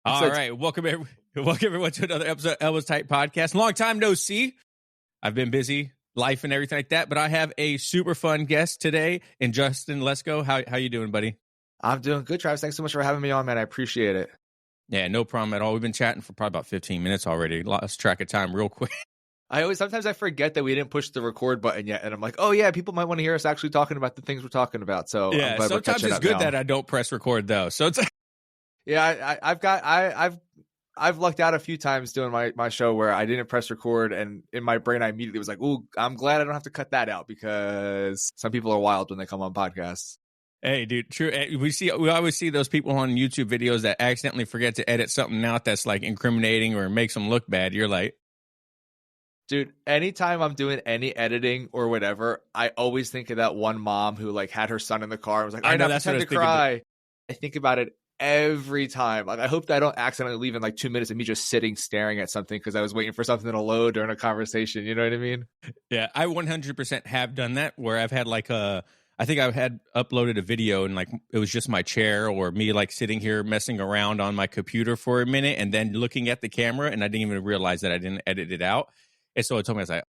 All right. Welcome everyone to another episode of Elbows Tight Podcast. Long time no see. I've been busy, life and everything like that, but I have a super fun guest today. And Justin, let's go. How you doing, buddy? I'm doing good, Travis. Thanks so much for having me on, man. I appreciate it. Yeah, no problem at all. We've been chatting for probably about 15 minutes already. Lost track of time real quick. Sometimes I forget that we didn't push the record button yet. And I'm like, oh yeah, people might want to hear us actually talking about the things we're talking about. So yeah, I'm glad sometimes it's good now. that I don't press record though. So it's yeah, I've lucked out a few times doing my show where I didn't press record, and in my brain I immediately was like, "Ooh, I'm glad I don't have to cut that out," because some people are wild when they come on podcasts. Hey, dude, true. We always see those people on YouTube videos that accidentally forget to edit something out that's like incriminating or makes them look bad. You're like, dude, anytime I'm doing any editing or whatever, I always think of that one mom who like had her son in the car and was like, "All right, now pretend to cry." I think about it every time. Like, I hope that I don't accidentally leave in like 2 minutes of me just sitting staring at something because I was waiting for something to load during a conversation. You know what I mean? Yeah, I 100% have done that where I've had like I think I had uploaded a video and like it was just my chair or me like sitting here messing around on my computer for a minute and then looking at the camera, and I didn't even realize that I didn't edit it out. And so it told me, I was like,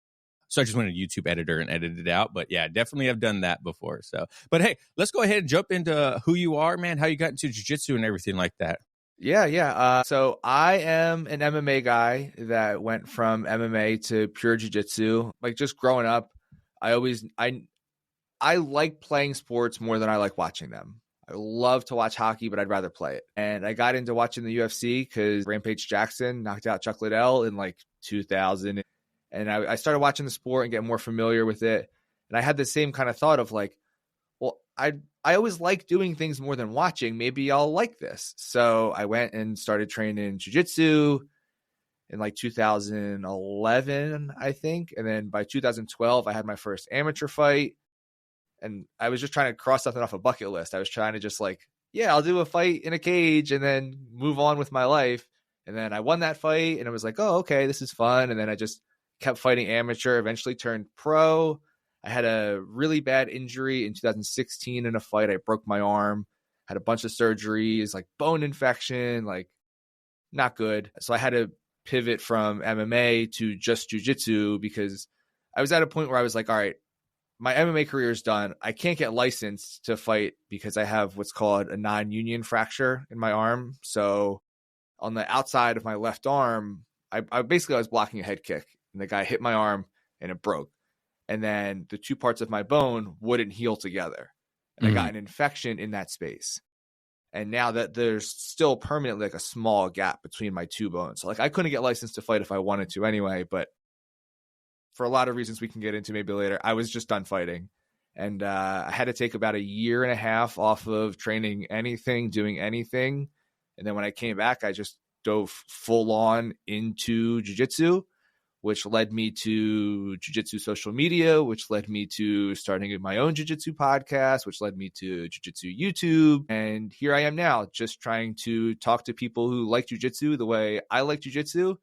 so I just went to YouTube editor and edited it out. But yeah, definitely have done that before. So, but hey, let's go ahead and jump into who you are, man, how you got into jiu-jitsu and everything like that. Yeah. So I am an MMA guy that went from MMA to pure jiu-jitsu. Like just growing up, I like playing sports more than I like watching them. I love to watch hockey, but I'd rather play it. And I got into watching the UFC because Rampage Jackson knocked out Chuck Liddell in like 2000. And I started watching the sport and getting more familiar with it. And I had the same kind of thought of like, well, I always like doing things more than watching. Maybe I'll like this. So I went and started training jiu-jitsu in like 2011, I think. And then by 2012, I had my first amateur fight. And I was just trying to cross something off a bucket list. I was trying to just like, yeah, I'll do a fight in a cage and then move on with my life. And then I won that fight and it was like, oh, okay, this is fun. And then I just kept fighting amateur, eventually turned pro. I had a really bad injury in 2016 in a fight. I broke my arm, had a bunch of surgeries, like bone infection, like not good. So I had to pivot from MMA to just jiu-jitsu because I was at a point where I was like, all right, my MMA career is done. I can't get licensed to fight because I have what's called a non-union fracture in my arm. So on the outside of my left arm, I was blocking a head kick and the guy hit my arm and it broke. And then the two parts of my bone wouldn't heal together. And I got an infection in that space. And now that there's still permanently like a small gap between my two bones. So like I couldn't get licensed to fight if I wanted to anyway, but for a lot of reasons we can get into maybe later, I was just done fighting. And I had to take about 1.5 years off of training anything, doing anything. And then when I came back, I just dove full on into jiu-jitsu, which led me to jiu-jitsu social media, which led me to starting my own jiu-jitsu podcast, which led me to jiu-jitsu YouTube. And here I am now, just trying to talk to people who like jiu-jitsu the way I like jiu-jitsu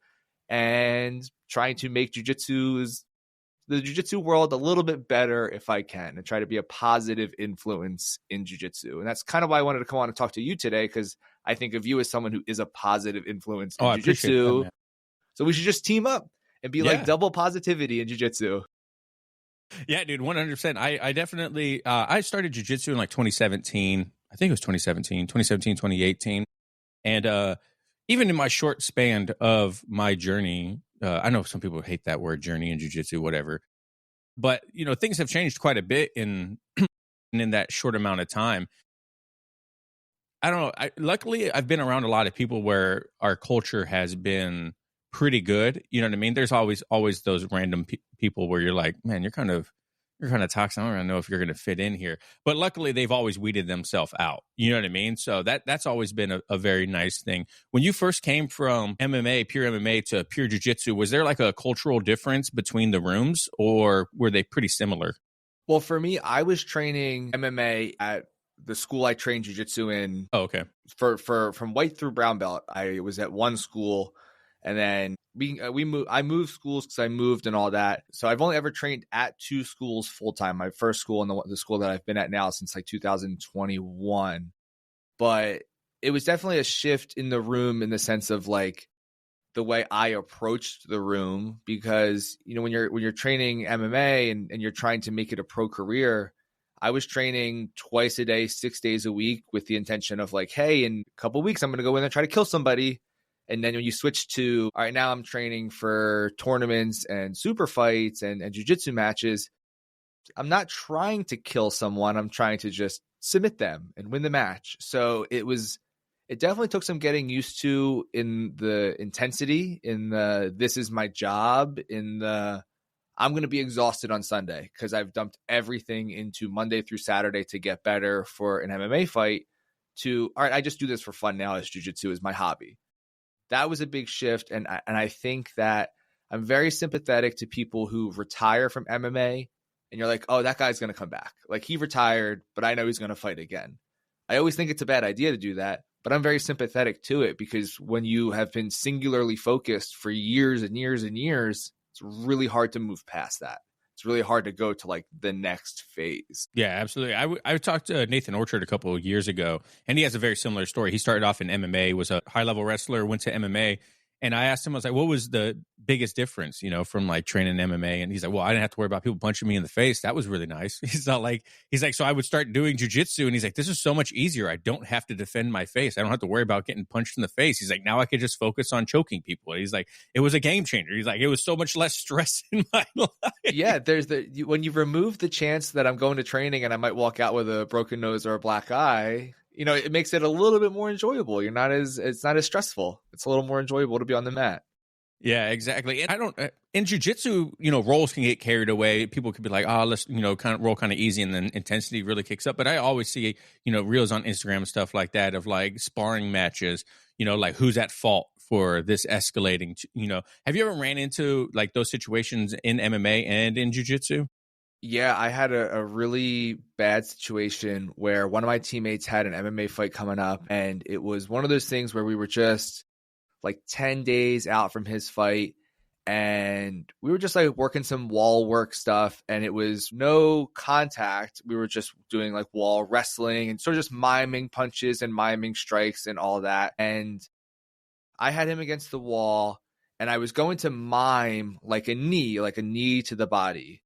and trying to make the jiu-jitsu world a little bit better if I can, and try to be a positive influence in jiu-jitsu. And that's kind of why I wanted to come on and talk to you today, because I think of you as someone who is a positive influence in jiu-jitsu. So we should just team up and be like double positivity in jiu-jitsu. Yeah, dude, 100%. I definitely, I started jiu-jitsu in like 2017. I think it was 2017, 2018. And even in my short span of my journey, I know some people hate that word journey in jiu-jitsu, whatever. But, you know, things have changed quite a bit in that short amount of time. I don't know. Luckily, I've been around a lot of people where our culture has been pretty good. You know what I mean? There's always those random people where you're like, man, you're kind of toxic. I don't really know if you're going to fit in here. But luckily, they've always weeded themselves out. You know what I mean? So that's always been a very nice thing. When you first came from MMA, pure MMA to pure jiu-jitsu, was there like a cultural difference between the rooms, or were they pretty similar? Well, for me, I was training MMA at the school I trained jiu-jitsu in. Oh, okay. From white through brown belt, I was at one school. And then I moved schools because I moved and all that. So I've only ever trained at 2 schools full time. My first school and the school that I've been at now since like 2021. But it was definitely a shift in the room in the sense of like the way I approached the room, because, you know, when you're training MMA and you're trying to make it a pro career, I was training twice a day, 6 days a week with the intention of like, hey, in a couple of weeks, I'm going to go in and try to kill somebody. And then when you switch to, all right, now I'm training for tournaments and super fights and jiu-jitsu matches, I'm not trying to kill someone. I'm trying to just submit them and win the match. So it definitely took some getting used to in the intensity, in the this is my job, in the I'm going to be exhausted on Sunday because I've dumped everything into Monday through Saturday to get better for an MMA fight, to, all right, I just do this for fun now as jiu-jitsu is my hobby. That was a big shift. And I think that I'm very sympathetic to people who retire from MMA and you're like, oh, that guy's going to come back. Like, he retired, but I know he's going to fight again. I always think it's a bad idea to do that, but I'm very sympathetic to it, because when you have been singularly focused for years and years and years, it's really hard to move past that. It's really hard to go to like the next phase. Yeah, absolutely. I talked to Nathan Orchard a couple of years ago, and he has a very similar story. He started off in MMA, was a high level wrestler, went to MMA. And I asked him, I was like, what was the biggest difference, you know, from like training MMA? And he's like, well, I didn't have to worry about people punching me in the face. That was really nice. He's like, so I would start doing jujitsu, and he's like, this is so much easier. I don't have to defend my face. I don't have to worry about getting punched in the face. He's like, now I could just focus on choking people. And he's like, it was a game changer. He's like, it was so much less stress in my life. Yeah, when you remove the chance that I'm going to training and I might walk out with a broken nose or a black eye, you know, it makes it a little bit more enjoyable. It's not as stressful. It's a little more enjoyable to be on the mat. Yeah, exactly. And in jiu-jitsu, you know, roles can get carried away. People could be like, oh, let's, you know, kind of roll kind of easy, and then intensity really kicks up. But I always see, you know, reels on Instagram and stuff like that of like sparring matches, you know, like who's at fault for this escalating, you know. Have you ever ran into like those situations in MMA and in jiu-jitsu? Yeah, I had a really bad situation where one of my teammates had an MMA fight coming up, and it was one of those things where we were just like 10 days out from his fight, and we were just like working some wall work stuff, and it was no contact. We were just doing like wall wrestling and sort of just miming punches and miming strikes and all that. And I had him against the wall, and I was going to mime like a knee to the body,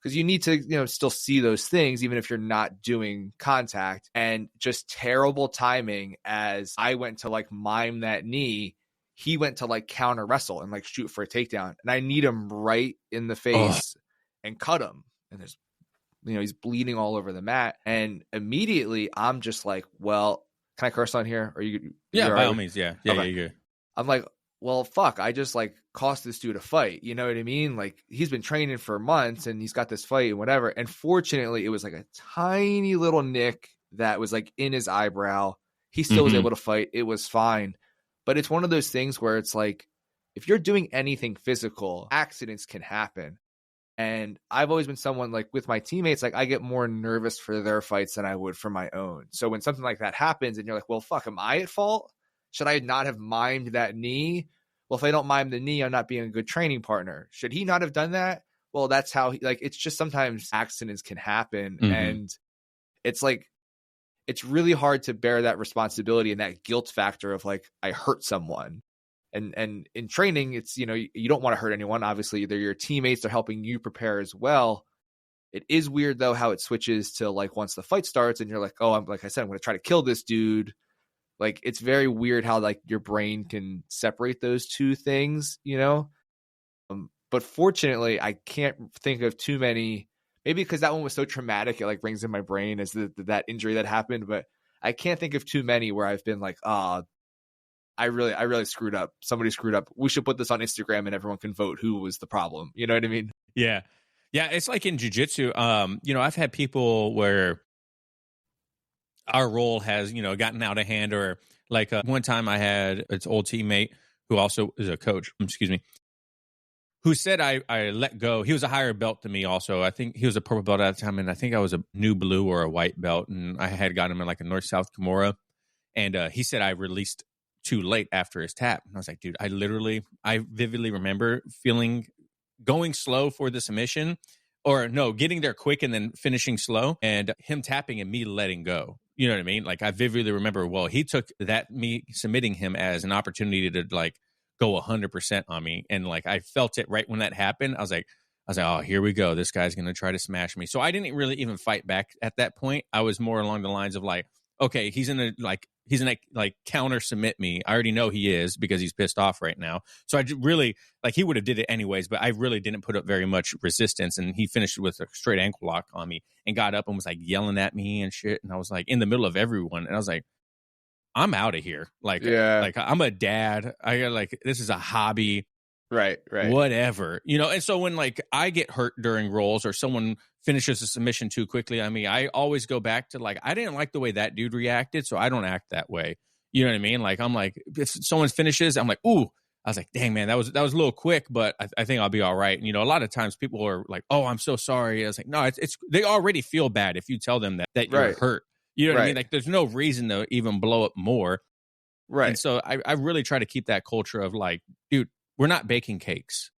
because you need to, you know, still see those things even if you're not doing contact. And just terrible timing, as I went to like mime that knee, he went to like counter wrestle and like shoot for a takedown, and I need him right in the face and cut him. And there's, you know, he's bleeding all over the mat. And immediately I'm just like, well, can I curse on here? Are you? Yeah, by all means. Yeah. Okay. Yeah, you're good. I'm like, well, fuck, I just like cost this dude a fight. You know what I mean? Like, he's been training for months and he's got this fight and whatever. And fortunately, it was like a tiny little nick that was like in his eyebrow. He still was able to fight. It was fine. But it's one of those things where it's like, if you're doing anything physical, accidents can happen. And I've always been someone like with my teammates, like I get more nervous for their fights than I would for my own. So when something like that happens and you're like, well, fuck, am I at fault? Should I not have mimed that knee? Well, if I don't mime the knee, I'm not being a good training partner. Should he not have done that? Well, that's how it's just sometimes accidents can happen. And it's like, it's really hard to bear that responsibility and that guilt factor of like, I hurt someone. And in training, it's, you know, you don't want to hurt anyone. Obviously, they're your teammates. They're helping you prepare as well. It is weird though, how it switches to like, once the fight starts and you're like, oh, like I said, I'm going to try to kill this dude. Like, it's very weird how like your brain can separate those two things, you know? But fortunately, I can't think of too many, maybe because that one was so traumatic, it like rings in my brain as that injury that happened. But I can't think of too many where I've been like, I really screwed up. Somebody screwed up. We should put this on Instagram and everyone can vote who was the problem. You know what I mean? Yeah. Yeah. It's like in jiu-jitsu, you know, I've had people where our role has, you know, gotten out of hand, or like one time I had its old teammate who also is a coach, who said I let go. He was a higher belt than me also. I think he was a purple belt at the time, and I think I was a new blue or a white belt, and I had got him in like a north-south Kimura, and he said I released too late after his tap. And I was like, dude, I vividly remember going slow for the submission, or no, getting there quick and then finishing slow, and him tapping and me letting go. You know what I mean? Like I vividly remember, well, he took that me submitting him as an opportunity to like go 100% on me. And like I felt it right when that happened. I was like, oh, here we go. This guy's going to try to smash me. So I didn't really even fight back at that point. I was more along the lines of like, okay, he's in a counter submit me. I already know he is because he's pissed off right now. So really like he would have did it anyways, but I really didn't put up very much resistance. And he finished with a straight ankle lock on me and got up and was like yelling at me and shit. And I was like in the middle of everyone. And I was like, I'm out of here. Like I'm a dad. I got like, this is a hobby. Right. Whatever, you know. And so when like I get hurt during rolls or someone finishes a submission too quickly on me, I always go back to like, I didn't like the way that dude reacted, so I don't act that way. You know what I mean? Like I'm like, if someone finishes, I'm like, ooh. I was like, dang man, that was a little quick, but I think I'll be all right. And, you know, a lot of times people are like, oh, I'm so sorry. I was like, no, it's they already feel bad if you tell them that you're hurt. You know what I mean? Like there's no reason to even blow up more. Right. And so I really try to keep that culture of like, dude, we're not baking cakes.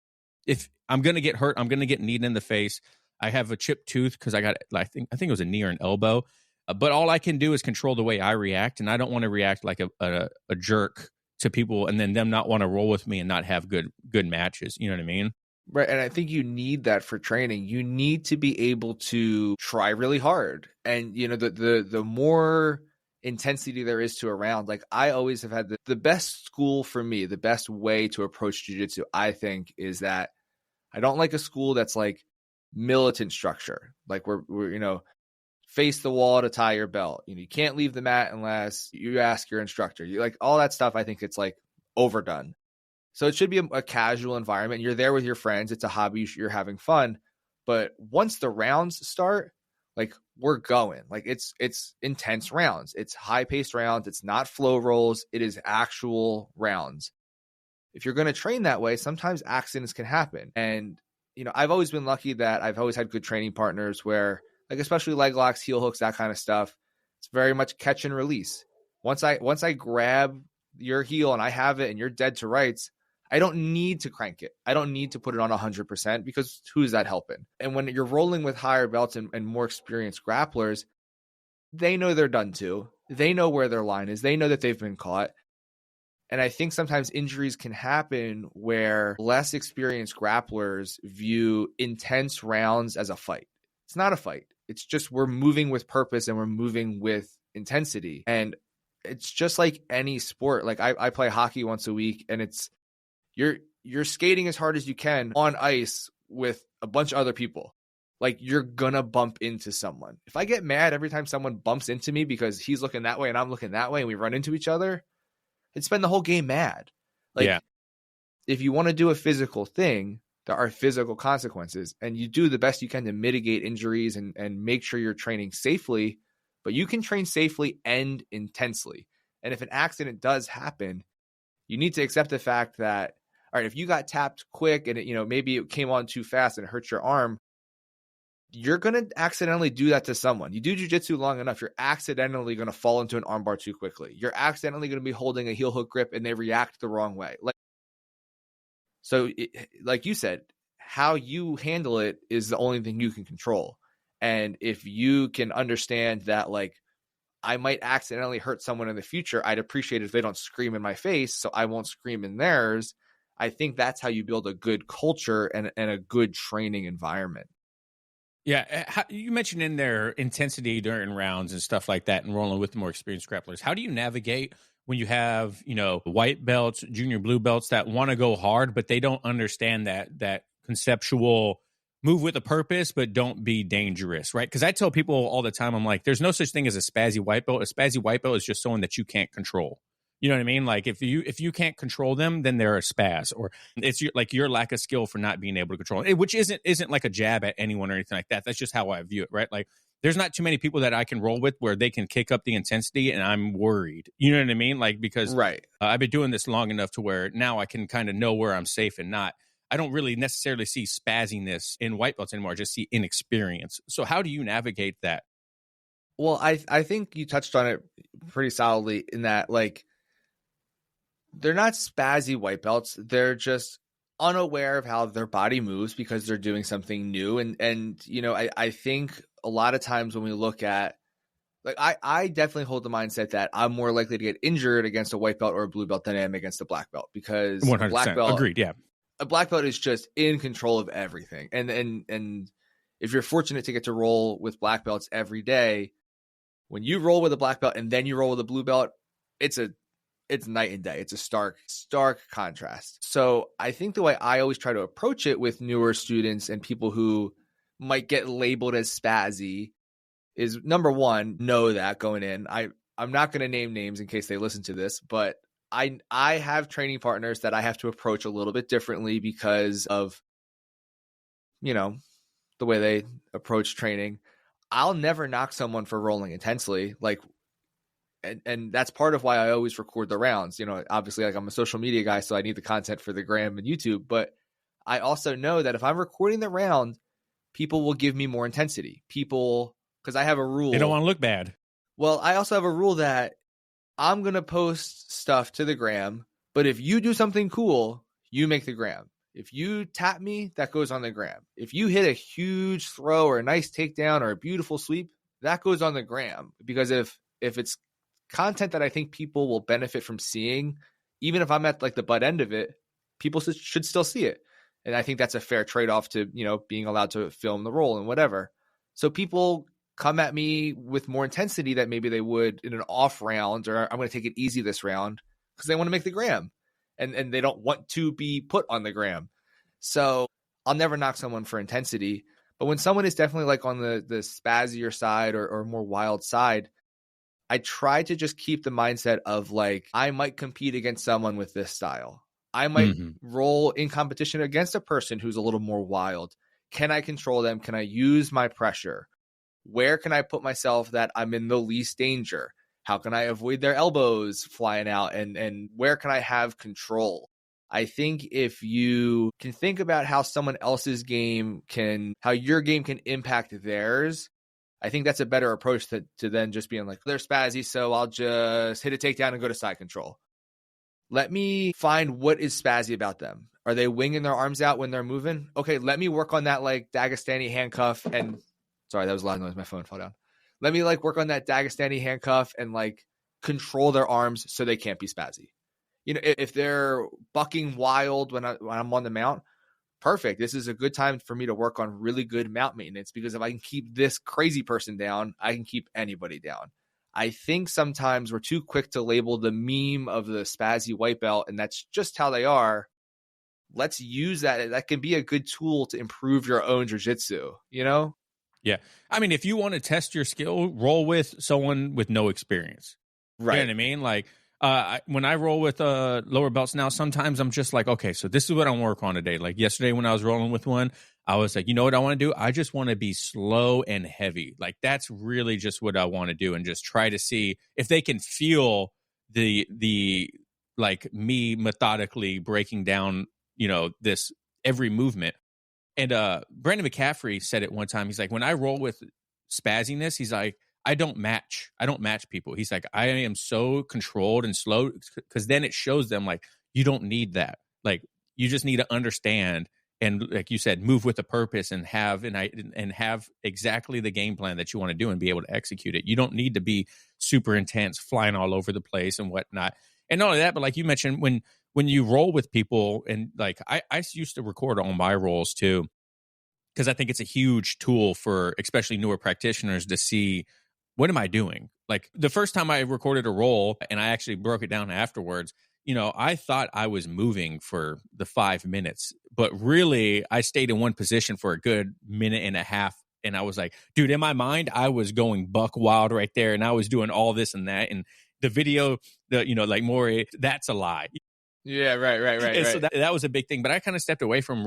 If I'm going to get hurt, I'm going to get kneed in the face. I have a chipped tooth because I got, I think it was a knee or an elbow. But all I can do is control the way I react. And I don't want to react like a jerk to people and then them not want to roll with me and not have good matches. You know what I mean? Right. And I think you need that for training. You need to be able to try really hard. And, you know, the more intensity there is to a round, like I always have had the best school for me, the best way to approach jiu-jitsu, I think, is that I don't like a school that's like militant structure. Like we're you know, face the wall to tie your belt. You know, you can't leave the mat unless you ask your instructor. You like all that stuff. I think it's like overdone. So it should be a casual environment. You're there with your friends. It's a hobby. You're having fun. But once the rounds start, like we're going. Like it's intense rounds. It's high-paced rounds. It's not flow rolls. It is actual rounds. If you're going to train that way, sometimes accidents can happen. And, you know, I've always been lucky that I've always had good training partners where, like, especially leg locks, heel hooks, that kind of stuff, it's very much catch and release. Once I grab your heel and I have it and you're dead to rights, I don't need to crank it. I don't need to put it on 100% because who's that helping? And when you're rolling with higher belts and more experienced grapplers, they know they're done too. They know where their line is. They know that they've been caught. And I think sometimes injuries can happen where less experienced grapplers view intense rounds as a fight. It's not a fight. It's just we're moving with purpose and we're moving with intensity. And it's just like any sport. Like I play hockey once a week, and it's you're skating as hard as you can on ice with a bunch of other people. Like you're gonna bump into someone. If I get mad every time someone bumps into me because he's looking that way and I'm looking that way and we run into each other, I'd spend the whole game mad. Like if you want to do a physical thing, there are physical consequences, and you do the best you can to mitigate injuries and make sure you're training safely, but you can train safely and intensely. And if an accident does happen, you need to accept the fact that, all right, if you got tapped quick and it, you know, maybe it came on too fast and it hurt your arm, you're going to accidentally do that to someone. You do jiu-jitsu long enough, you're accidentally going to fall into an armbar too quickly. You're accidentally going to be holding a heel hook grip and they react the wrong way. Like you said, how you handle it is the only thing you can control. And if you can understand that, like, I might accidentally hurt someone in the future, I'd appreciate it if they don't scream in my face, so I won't scream in theirs. I think that's how you build a good culture and a good training environment. Yeah, you mentioned in there intensity during rounds and stuff like that, and rolling with more experienced grapplers. How do you navigate when you have, you know, white belts, junior blue belts that want to go hard, but they don't understand that conceptual move with a purpose, but don't be dangerous, right? Because I tell people all the time, I'm like, there's no such thing as a spazzy white belt. A spazzy white belt is just someone that you can't control. You know what I mean? Like if you can't control them, then they're a spaz, or it's your lack of skill for not being able to control it, which isn't like a jab at anyone or anything like that. That's just how I view it, right? Like there's not too many people that I can roll with where they can kick up the intensity and I'm worried. You know what I mean? Like because I've been doing this long enough to where now I can kind of know where I'm safe and not. I don't really necessarily see spazziness in white belts anymore. I just see inexperience. So how do you navigate that? Well, I think you touched on it pretty solidly in that, like, they're not spazzy white belts. They're just unaware of how their body moves because they're doing something new. And you know, I think a lot of times when we look at Like I definitely hold the mindset that I'm more likely to get injured against a white belt or a blue belt than I am against a black belt, because 100%. Agreed. Yeah. A black belt is just in control of everything. And if you're fortunate to get to roll with black belts every day, when you roll with a black belt and then you roll with a blue belt, it's night and day. It's a stark contrast. So I think the way I always try to approach it with newer students and people who might get labeled as spazzy is, number one, know that going in. I'm not going to name names in case they listen to this, but I have training partners that I have to approach a little bit differently because of, the way they approach training. I'll never knock someone for rolling intensely. And that's part of why I always record the rounds. Obviously, like, I'm a social media guy, so I need the content for the gram and YouTube, but I also know that if I'm recording the round, people will give me more intensity. Because I have a rule. They don't want to look bad. Well, I also have a rule that I'm going to post stuff to the gram, but if you do something cool, you make the gram. If you tap me, that goes on the gram. If you hit a huge throw or a nice takedown or a beautiful sweep, that goes on the gram. Because if it's content that I think people will benefit from seeing, even if I'm at like the butt end of it, people should still see it. And I think that's a fair trade-off to, being allowed to film the roll and whatever. So people come at me with more intensity that maybe they would in an off round, or I'm going to take it easy this round, because they want to make the gram and they don't want to be put on the gram. So I'll never knock someone for intensity, but when someone is definitely like on the spazzier side or more wild side, I try to just keep the mindset of like, I might compete against someone with this style. I might roll in competition against a person who's a little more wild. Can I control them? Can I use my pressure? Where can I put myself that I'm in the least danger? How can I avoid their elbows flying out? And where can I have control? I think if you can think about how someone else's game how your game can impact theirs, I think that's a better approach to then just being like, they're spazzy, so I'll just hit a takedown and go to side control. Let me find what is spazzy about them. Are they winging their arms out when they're moving? Okay, let me work on that like Dagestani handcuff and... Sorry, that was a loud noise. My phone fell down. Let me work on that Dagestani handcuff and control their arms so they can't be spazzy. If they're bucking wild when I'm on the mount, perfect. This is a good time for me to work on really good mount maintenance, because if I can keep this crazy person down, I can keep anybody down. I think sometimes we're too quick to label the meme of the spazzy white belt, and that's just how they are. Let's use that. That can be a good tool to improve your own jiu-jitsu, Yeah. I mean, if you want to test your skill, roll with someone with no experience. Right. You know what I mean? Like, when I roll with lower belts now, sometimes I'm just like, okay, so this is what I work on today. Like yesterday when I was rolling with one, I was like, you know what I want to do? I just want to be slow and heavy. Like, that's really just what I want to do, and just try to see if they can feel the like me methodically breaking down, this every movement. And Brandon McCaffrey said it one time. He's like, when I roll with spazziness, he's like, I don't match people. He's like, I am so controlled and slow, because then it shows them like, you don't need that. Like, you just need to understand, and like you said, move with a purpose and have exactly the game plan that you want to do and be able to execute it. You don't need to be super intense, flying all over the place and whatnot. And not only that, but like you mentioned, when you roll with people, and like I used to record all my rolls too, because I think it's a huge tool for especially newer practitioners to see, what am I doing? Like the first time I recorded a roll and I actually broke it down afterwards, I thought I was moving for the 5 minutes, but really I stayed in one position for a good minute and a half. And I was like, dude, in my mind, I was going buck wild right there. And I was doing all this and that. And the video, like Maury, that's a lie. Yeah, right. So that was a big thing. But I kind of stepped away from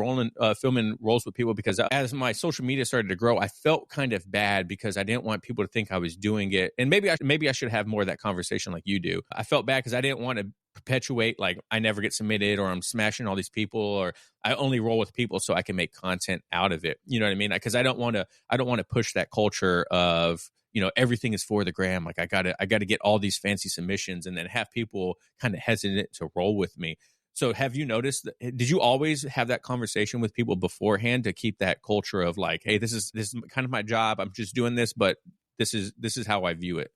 filming rolls with people, because as my social media started to grow, I felt kind of bad because I didn't want people to think I was doing it. And maybe I should have more of that conversation like you do. I felt bad because I didn't want to perpetuate like I never get submitted, or I'm smashing all these people, or I only roll with people so I can make content out of it. You know what I mean? Because I don't want to push that culture of, everything is for the gram. Like I gotta get all these fancy submissions, and then have people kind of hesitant to roll with me. So have you noticed, did you always have that conversation with people beforehand to keep that culture of like, hey, this is kind of my job, I'm just doing this, but this is how I view it.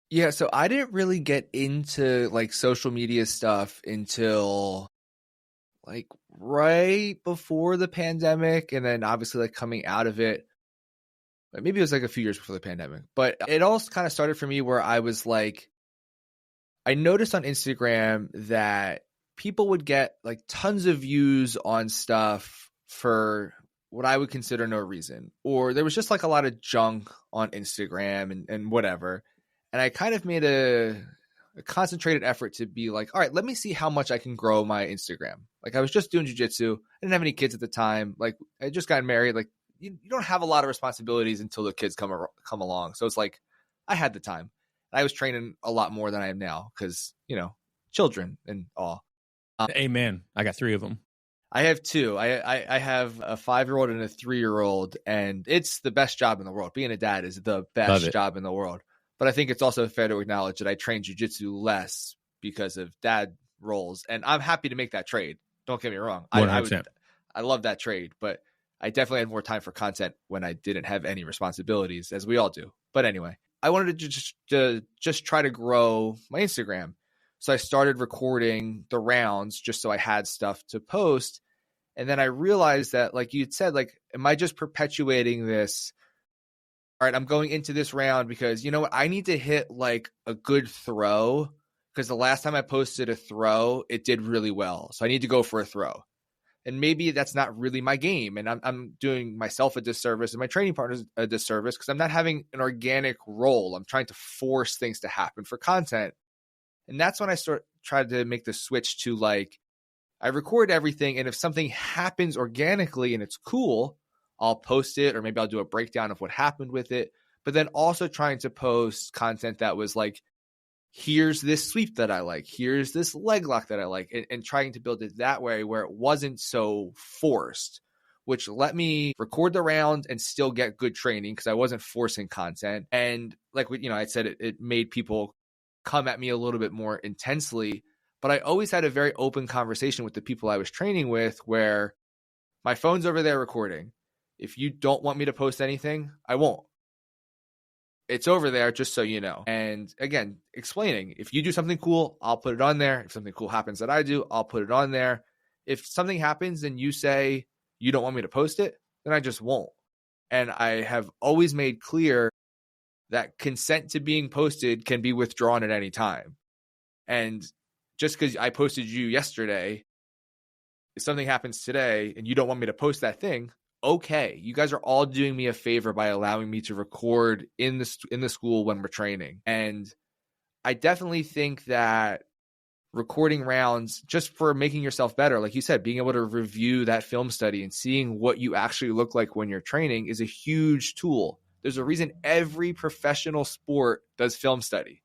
Yeah, so I didn't really get into like social media stuff until like right before the pandemic, and then obviously like coming out of it. Maybe it was like a few years before the pandemic, but it all kind of started for me where I was like, I noticed on Instagram that people would get like tons of views on stuff for what I would consider no reason, or there was just like a lot of junk on Instagram and whatever. And I kind of made a concentrated effort to be like, all right, let me see how much I can grow my Instagram. Like I was just doing jiu-jitsu. I didn't have any kids at the time. Like I just got married. Like you don't have a lot of responsibilities until the kids come along. So it's like I had the time. I was training a lot more than I am now because, children and all. Amen. I got 3 of them. I have 2. I have a 5-year-old and a 3-year-old, and it's the best job in the world. Being a dad is the best job in the world. But I think it's also fair to acknowledge that I train jiu-jitsu less because of dad roles, and I'm happy to make that trade. Don't get me wrong. I love that trade, but I definitely had more time for content when I didn't have any responsibilities, as we all do. But anyway, I wanted to just try to grow my Instagram. So I started recording the rounds just so I had stuff to post. And then I realized that, like you'd said, like, am I just perpetuating this? All right, I'm going into this round because, you know what, I need to hit like a good throw because the last time I posted a throw, it did really well. So I need to go for a throw. And maybe that's not really my game. And I'm doing myself a disservice and my training partners a disservice because I'm not having an organic role. I'm trying to force things to happen for content. And that's when I tried to make the switch to like, I record everything. And if something happens organically and it's cool, I'll post it, or maybe I'll do a breakdown of what happened with it. But then also trying to post content that was like, here's this sweep that I like, here's this leg lock that I like, and trying to build it that way where it wasn't so forced, which let me record the round and still get good training because I wasn't forcing content. And like, I said, it made people come at me a little bit more intensely, but I always had a very open conversation with the people I was training with where my phone's over there recording. If you don't want me to post anything, I won't. It's over there just so you know. And again, explaining, if you do something cool, I'll put it on there. If something cool happens that I do, I'll put it on there. If something happens and you say you don't want me to post it, then I just won't. And I have always made clear that consent to being posted can be withdrawn at any time. And just because I posted you yesterday, if something happens today and you don't want me to post that thing, okay, you guys are all doing me a favor by allowing me to record in the school when we're training. And I definitely think that recording rounds just for making yourself better, like you said, being able to review that film study and seeing what you actually look like when you're training is a huge tool. There's a reason every professional sport does film study.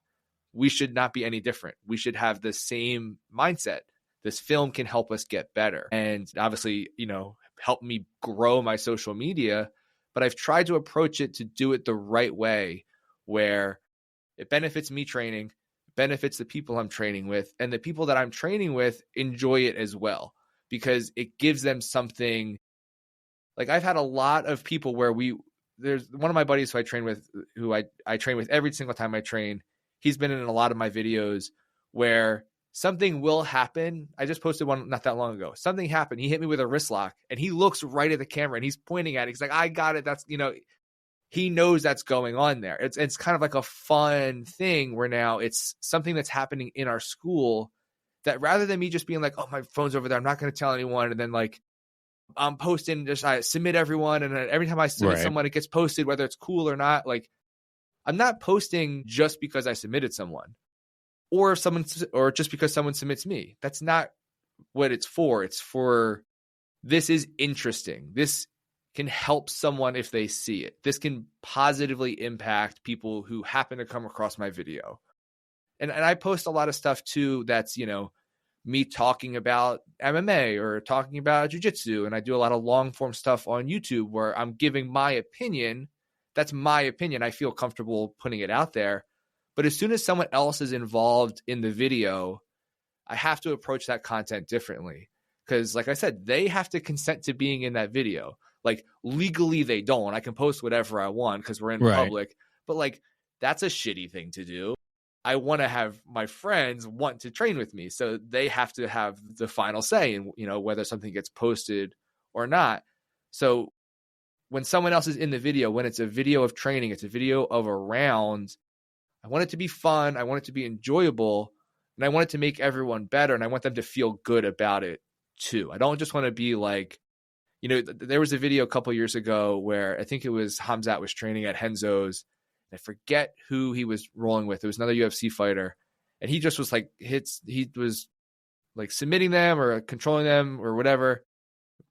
We should not be any different. We should have the same mindset. This film can help us get better. And obviously, help me grow my social media, but I've tried to approach it to do it the right way where it benefits me training, benefits the people I'm training with, and the people that I'm training with enjoy it as well, because it gives them something. Like I've had a lot of people where there's one of my buddies who I train with, who I train with every single time I train. He's been in a lot of my videos where something will happen. I just posted one not that long ago. Something happened. He hit me with a wrist lock and he looks right at the camera and he's pointing at it. He's like, I got it. That's, he knows that's going on there. It's kind of like a fun thing where now it's something that's happening in our school that rather than me just being like, oh, my phone's over there, I'm not going to tell anyone. And then like, I'm posting, I submit everyone. And every time I submit someone, it gets posted, whether it's cool or not. Like I'm not posting just because I submitted someone. Or just because someone submits me. That's not what it's for. It's for, this is interesting. This can help someone if they see it. This can positively impact people who happen to come across my video. And I post a lot of stuff too that's, me talking about MMA or talking about jiu-jitsu. And I do a lot of long form stuff on YouTube where I'm giving my opinion. That's my opinion. I feel comfortable putting it out there. But as soon as someone else is involved in the video, I have to approach that content differently. Because like I said, they have to consent to being in that video. Like legally they don't. I can post whatever I want because we're in public. But like, that's a shitty thing to do. I want to have my friends want to train with me. So they have to have the final say in, whether something gets posted or not. So when someone else is in the video, when it's a video of training, it's a video of a round, I want it to be fun. I want it to be enjoyable. And I want it to make everyone better. And I want them to feel good about it too. I don't just want to be like, there was a video a couple years ago where I think it was Hamzat was training at Renzo's. I forget who he was rolling with. It was another UFC fighter. And he just was like, he was like submitting them or controlling them or whatever.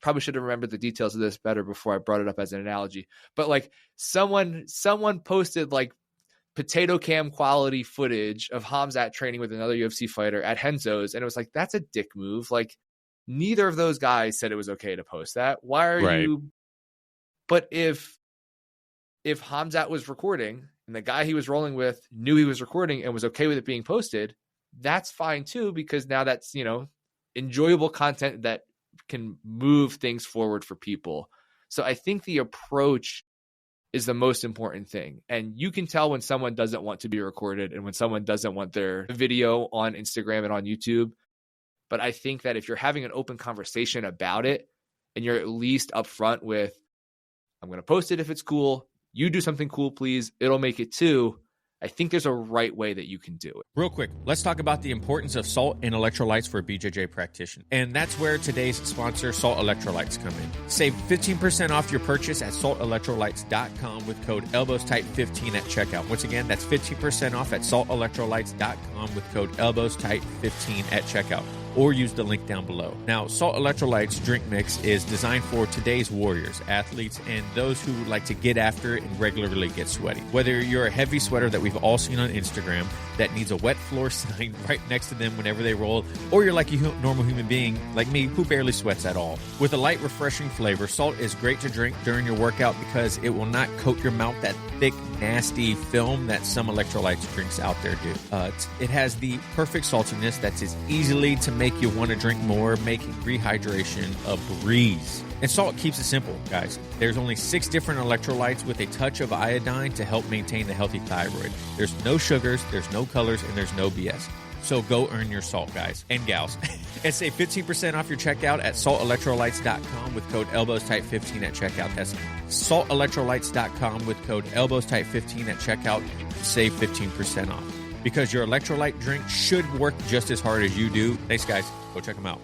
Probably should have remembered the details of this better before I brought it up as an analogy. But like someone posted like potato cam quality footage of Hamzat training with another UFC fighter at Renzo's. And it was like, that's a dick move. Like neither of those guys said it was okay to post that. Why are you? But if Hamzat was recording and the guy he was rolling with knew he was recording and was okay with it being posted, that's fine too, because now that's, enjoyable content that can move things forward for people. So I think the approach is the most important thing. And you can tell when someone doesn't want to be recorded and when someone doesn't want their video on Instagram and on YouTube. But I think that if you're having an open conversation about it and you're at least upfront with, I'm going to post it if it's cool, you do something cool, please, it'll make it too. I think there's a right way that you can do it. Real quick, let's talk about the importance of salt and electrolytes for a BJJ practitioner. And that's where today's sponsor, Salt Electrolytes, come in. Save 15% off your purchase at saltelectrolytes.com with code ElbowsTight15 at checkout. Once again, that's 15% off at saltelectrolytes.com with code ElbowsTight15 at checkout. Or use the link down below. Now, Salt Electrolytes drink mix is designed for today's warriors, athletes, and those who like to get after it and regularly get sweaty. Whether you're a heavy sweater that we've all seen on Instagram that needs a wet floor sign right next to them whenever they roll, or you're like a normal human being like me who barely sweats at all. With a light, refreshing flavor, Salt is great to drink during your workout because it will not coat your mouth that thick, nasty film that some electrolytes drinks out there do. It has the perfect saltiness that's as easily to make you want to drink more, making rehydration a breeze. And Salt keeps it simple, guys. There's only 6 different electrolytes with a touch of iodine to help maintain the healthy thyroid. There's no sugars, there's no colors, and there's no BS. So go earn your salt, guys and gals. And save 15% off your checkout at saltelectrolytes.com with code ElbowsTight15 at checkout. That's saltelectrolytes.com with code ElbowsTight15 at checkout to save 15% off. Because your electrolyte drink should work just as hard as you do. Thanks, guys. Go check them out.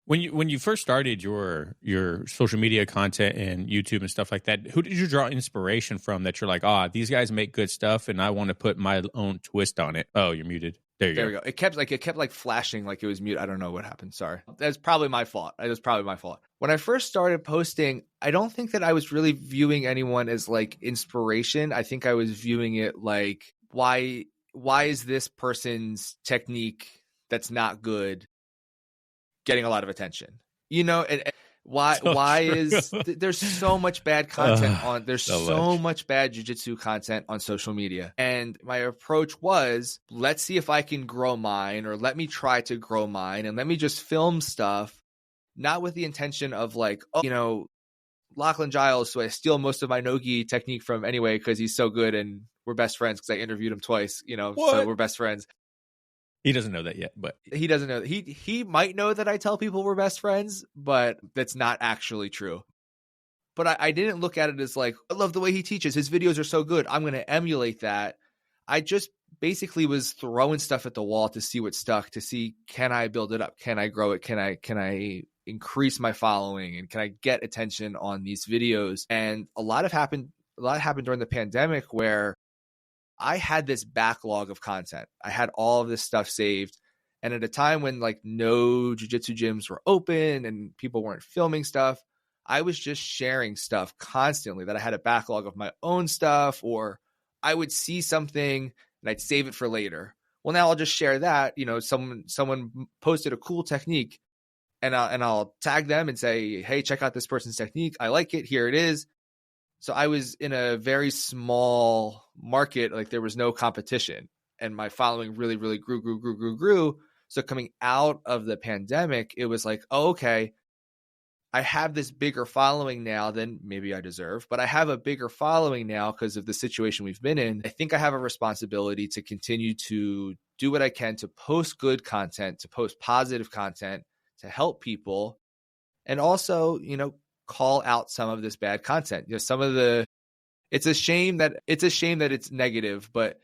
When you first started your social media content and YouTube and stuff like that, who did you draw inspiration from that you're like, these guys make good stuff and I want to put my own twist on it? Oh, you're muted. There we go. It kept flashing like it was mute. I don't know what happened. Sorry. That's probably my fault. It was probably my fault. When I first started posting, I don't think that I was really viewing anyone as like inspiration. I think I was viewing it like, why is this person's technique that's not good getting a lot of attention? And why is there's so much bad content there's so much bad jiu-jitsu content on social media. And my approach was, let's see if I can grow mine, or let me try to grow mine, and let me just film stuff, not with the intention of like, Lachlan Giles, so I steal most of my no-gi technique from anyway because he's so good and we're best friends because I interviewed him twice, so we're best friends. He doesn't know that yet, but he doesn't know. He might know that I tell people we're best friends, but that's not actually true. But I didn't look at it as like, I love the way he teaches. His videos are so good, I'm going to emulate that. I just basically was throwing stuff at the wall to see what stuck, to see, can I build it up? Can I grow it? Can I increase my following? And can I get attention on these videos? And a lot happened during the pandemic where I had this backlog of content. I had all of this stuff saved. And at a time when like no jiu-jitsu gyms were open and people weren't filming stuff, I was just sharing stuff constantly that I had a backlog of my own stuff, or I would see something and I'd save it for later. Well, now I'll just share that. Someone posted a cool technique and I'll tag them and say, hey, check out this person's technique. I like it. Here it is. So I was in a very small market, like there was no competition, and my following really, really grew. So coming out of the pandemic, it was like, oh, okay, I have this bigger following now than maybe I deserve, but I have a bigger following now because of the situation we've been in. I think I have a responsibility to continue to do what I can to post good content, to post positive content, to help people, and also, call out some of this bad content. It's a shame that it's negative, but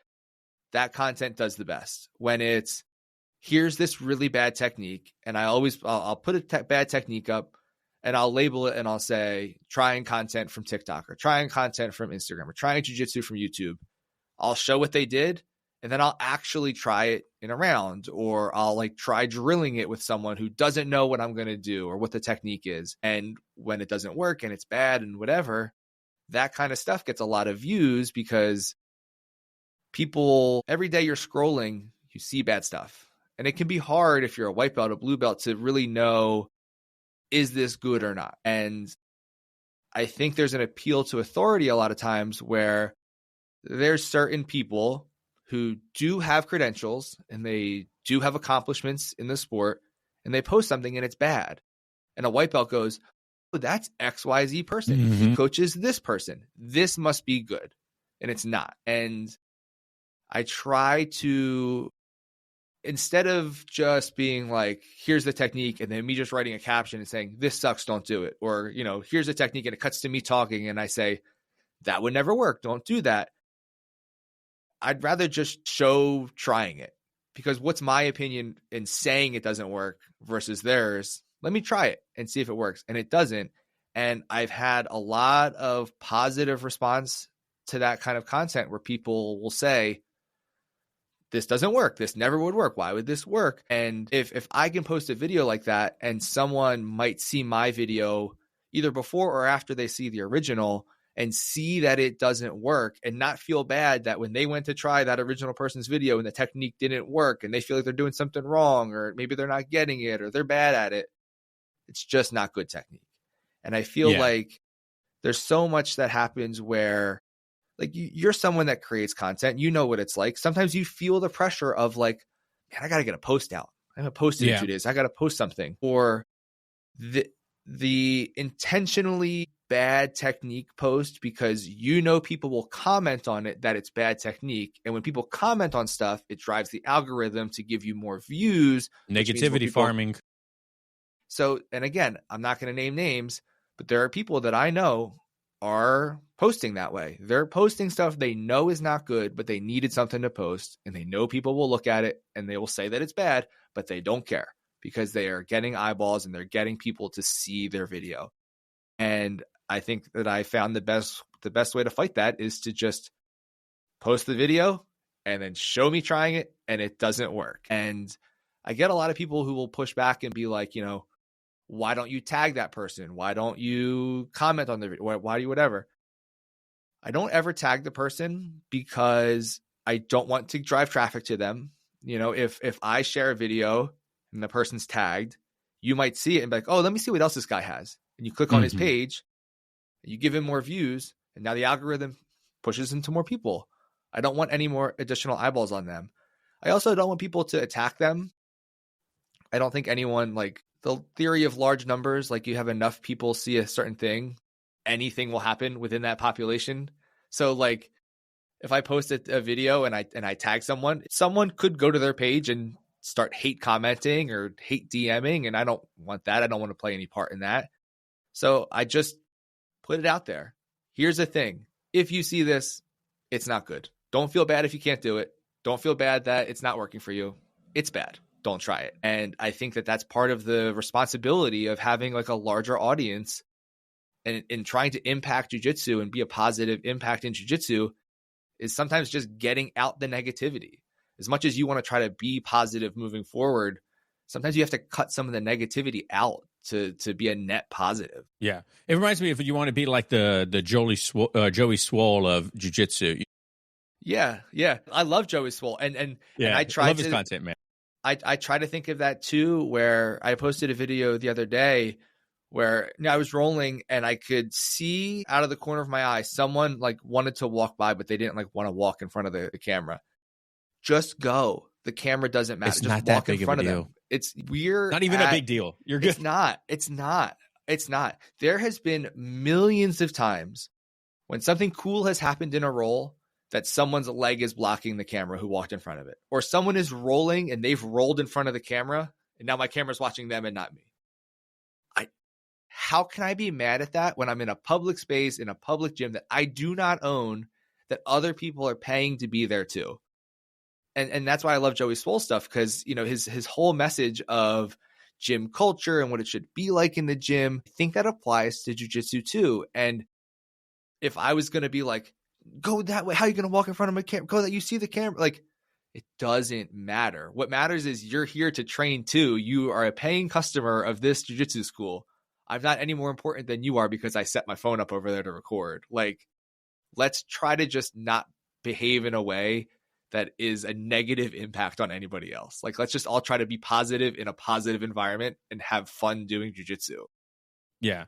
that content does the best when it's, here's this really bad technique, and I'll put a bad technique up, and I'll label it and I'll say, trying content from TikTok or trying content from Instagram or trying jiu-jitsu from YouTube. I'll show what they did, and then I'll actually try it in a round, or I'll try drilling it with someone who doesn't know what I'm going to do or what the technique is. And when it doesn't work and it's bad and whatever, that kind of stuff gets a lot of views because people, every day you're scrolling, you see bad stuff. And it can be hard if you're a white belt, a blue belt, to really know, is this good or not? And I think there's an appeal to authority a lot of times where there's certain people who do have credentials and they do have accomplishments in the sport, and they post something and it's bad. And a white belt goes, oh, that's XYZ person. Mm-hmm. He coaches this person. This must be good. And it's not. And I try to, instead of just being like, here's the technique, and then me just writing a caption and saying, this sucks, don't do it. Or, here's a technique, and it cuts to me talking, and I say, that would never work, don't do that. I'd rather just show trying it, because what's my opinion in saying it doesn't work versus theirs? Let me try it and see if it works. And it doesn't. And I've had a lot of positive response to that kind of content where people will say, this doesn't work. This never would work. Why would this work? And if I can post a video like that, and someone might see my video either before or after they see the original and see that it doesn't work, and not feel bad that when they went to try that original person's video and the technique didn't work and they feel like they're doing something wrong, or maybe they're not getting it, or they're bad at it, it's just not good technique. And I feel like there's so much that happens where, you're someone that creates content, you know what it's like. Sometimes you feel the pressure of man, I got to get a post out. I haven't posted in 2 days. I got to post something. Or the intentionally bad technique post, because people will comment on it that it's bad technique. And when people comment on stuff, it drives the algorithm to give you more views. Negativity farming. So, and again, I'm not going to name names, but there are people that I know are posting that way. They're posting stuff they know is not good, but they needed something to post, and they know people will look at it and they will say that it's bad, but they don't care because they are getting eyeballs and they're getting people to see their video. And I think that I found the best way to fight that is to just post the video and then show me trying it, and it doesn't work. And I get a lot of people who will push back and be like, why don't you tag that person? Why don't you comment on the video? Why do you whatever? I don't ever tag the person because I don't want to drive traffic to them. If I share a video and the person's tagged, you might see it and be like, oh, let me see what else this guy has. And you click on his page, you give him more views, and now the algorithm pushes him to more people. I don't want any more additional eyeballs on them. I also don't want people to attack them. I don't think anyone, the theory of large numbers, you have enough people see a certain thing, anything will happen within that population. So if I post a video and I tag someone could go to their page and start hate commenting or hate DMing. And I don't want that. I don't want to play any part in that. So I just put it out there. Here's the thing. If you see this, it's not good. Don't feel bad if you can't do it. Don't feel bad that it's not working for you. It's bad. Don't try it. And I think that that's part of the responsibility of having a larger audience and in trying to impact jiu-jitsu and be a positive impact in jiu-jitsu is sometimes just getting out the negativity. As much as you want to try to be positive moving forward, sometimes you have to cut some of the negativity out to be a net positive. Yeah. It reminds me of, you want to be like the Joey Swole of jiu-jitsu. Yeah. I love Joey Swole. And I love his content, man. I try to think of that too, where I posted a video the other day where I was rolling and I could see out of the corner of my eye, someone wanted to walk by, but they didn't want to walk in front of the camera. Just go. The camera doesn't matter. It's just not that walk in big front of of a them. deal. It's weird. Not even a big deal. You're good. It's not. It's not. There has been millions of times when something cool has happened in a roll that someone's leg is blocking the camera who walked in front of it, or someone is rolling and they've rolled in front of the camera and now my camera's watching them and not me. How can I be mad at that when I'm in a public space, in a public gym that I do not own, that other people are paying to be there too? And that's why I love Joey Swoll stuff, because, you know, his whole message of gym culture and what it should be like in the gym, I think that applies to jiu-jitsu too. And if I was going to be like, go that way, how are you going to walk in front of my camera? Go that you see the camera. Like, it doesn't matter. What matters is you're here to train too. You are a paying customer of this jiu-jitsu school. I'm not any more important than you are because I set my phone up over there to record. Like, let's try to just not behave in a way that is a negative impact on anybody else. Like, let's just all try to be positive in a positive environment and have fun doing jiu-jitsu. Yeah.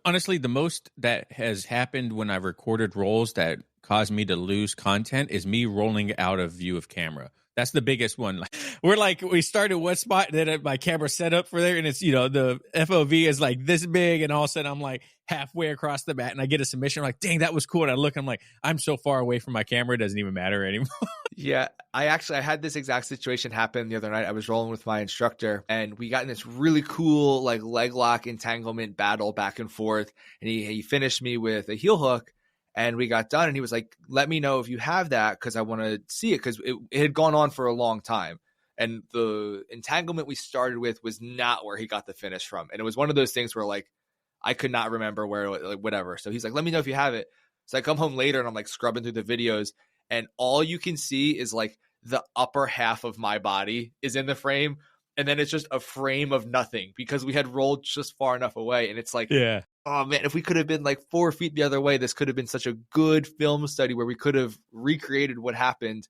Honestly, the most that has happened when I've recorded rolls that caused me to lose content is me rolling out of view of camera. That's the biggest one. We start at one spot, and then my camera set up for there, and it's, you know, the FOV is like this big, and all of a sudden I'm like halfway across the mat, and I get a submission. I'm like, dang, that was cool. And I look, I'm like, I'm so far away from my camera, it doesn't even matter anymore. Yeah, I had this exact situation happen the other night. I was rolling with my instructor, and we got in this really cool like leg lock entanglement battle back and forth, and he finished me with a heel hook. And we got done, and he was like, let me know if you have that, because I want to see it, because it had gone on for a long time. And the entanglement we started with was not where he got the finish from. And it was one of those things where, like, I could not remember where, like, whatever. So he's like, let me know if you have it. So I come home later, and I'm, like, scrubbing through the videos, and all you can see is, like, the upper half of my body is in the frame. And then it's just a frame of nothing, because we had rolled just far enough away. And it's like, yeah. Oh man, if we could have been like 4 feet the other way, this could have been such a good film study where we could have recreated what happened.